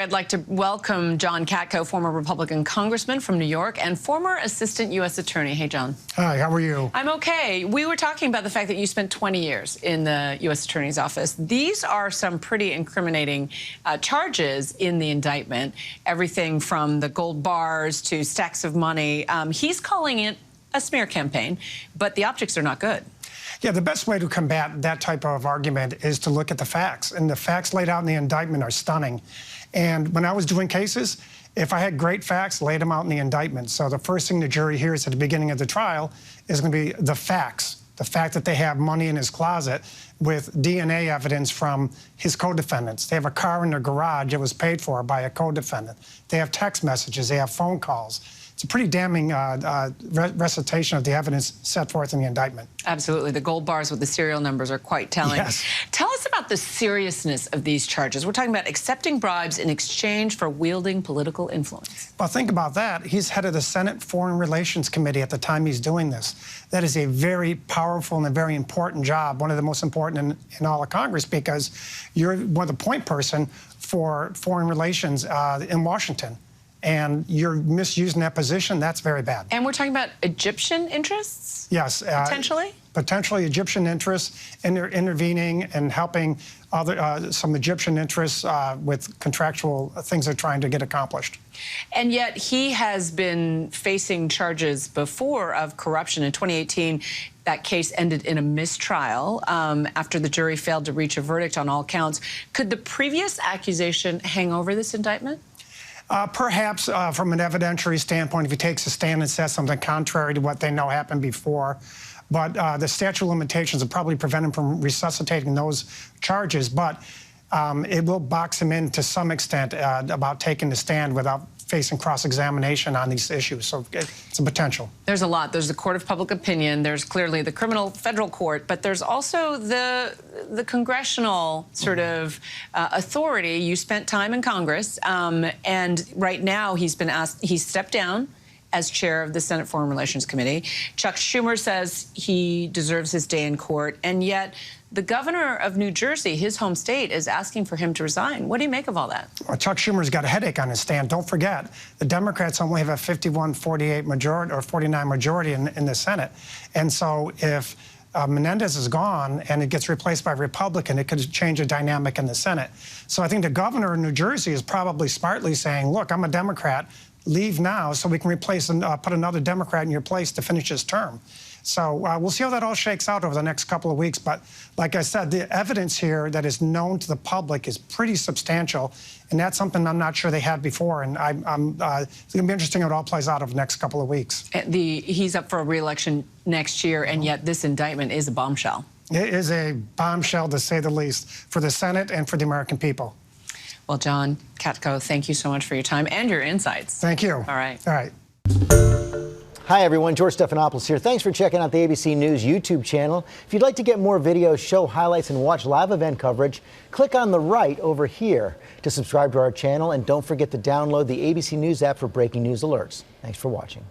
I'd like to welcome John Katko, former Republican congressman from New York and former assistant U.S. attorney. Hey, John. Hi, how are you? I'm okay. We were talking about the fact that you spent 20 years in the U.S. attorney's office. These are some pretty incriminating charges in the indictment, everything from the gold bars to stacks of money. He's calling it a smear campaign, but the optics are not good. Yeah, the best way to combat that type of argument is to look at the facts. And the facts laid out in the indictment are stunning. And when I was doing cases, if I had great facts, laid them out in the indictment. So the first thing the jury hears at the beginning of the trial is going to be the facts. The fact that they have money in his closet with DNA evidence from his co-defendants. They have a car in their garage that was paid for by a co-defendant. They have text messages. They have phone calls. It's a pretty damning recitation of the evidence set forth in the indictment. Absolutely. The gold bars with the serial numbers are quite telling. Yes. Tell us about the seriousness of these charges. We're talking about accepting bribes in exchange for wielding political influence. Well, think about that. He's head of the Senate Foreign Relations Committee at the time he's doing this. That is a very powerful and a very important job, one of the most important in all of Congress, because you're one of the point person for foreign relations in Washington. And you're misusing that position, that's very bad. And we're talking about Egyptian interests? Yes. Potentially? Potentially Egyptian interests, and they're intervening and helping other some Egyptian interests with contractual things they're trying to get accomplished. And yet he has been facing charges before of corruption. In 2018, that case ended in a mistrial after the jury failed to reach a verdict on all counts. Could the previous accusation hang over this indictment? Perhaps from an evidentiary standpoint, if he takes a stand and says something contrary to what they know happened before. But the statute of limitations will probably prevent him from resuscitating those charges. But it will box him in to some extent about taking the stand without facing cross-examination on these issues. So it's a potential. There's a lot. There's the court of public opinion. There's clearly the criminal federal court. But there's also the congressional sort of authority. You spent time in Congress. And right now he's been asked, he stepped down as chair of the Senate Foreign Relations Committee. Chuck Schumer says he deserves his day in court. And yet the governor of New Jersey, his home state, is asking for him to resign. What do you make of all that? Well, Chuck Schumer's got a headache on his stand. Don't forget, the Democrats only have a 51-48 majority or 49 majority in the Senate. And so if Menendez is gone and it gets replaced by a Republican, it could change the dynamic in the Senate. So I think the governor of New Jersey is probably smartly saying, look, I'm a Democrat, leave now so we can replace and put another Democrat in your place to finish his term. So we'll see how that all shakes out over the next couple of weeks. But like I said, the evidence here that is known to the public is pretty substantial. And that's something I'm not sure they had before. And it's going to be interesting how it all plays out over the next couple of weeks. He's up for a re-election next year, and yet this indictment is a bombshell. It is a bombshell, to say the least, for the Senate and for the American people. Well, John Katko, thank you so much for your time and your insights. Thank you. All right. All right. Hi, everyone. George Stephanopoulos here. Thanks for checking out the ABC News YouTube channel. If you'd like to get more videos, show highlights, and watch live event coverage, click on the right over here to subscribe to our channel. And don't forget to download the ABC News app for breaking news alerts. Thanks for watching.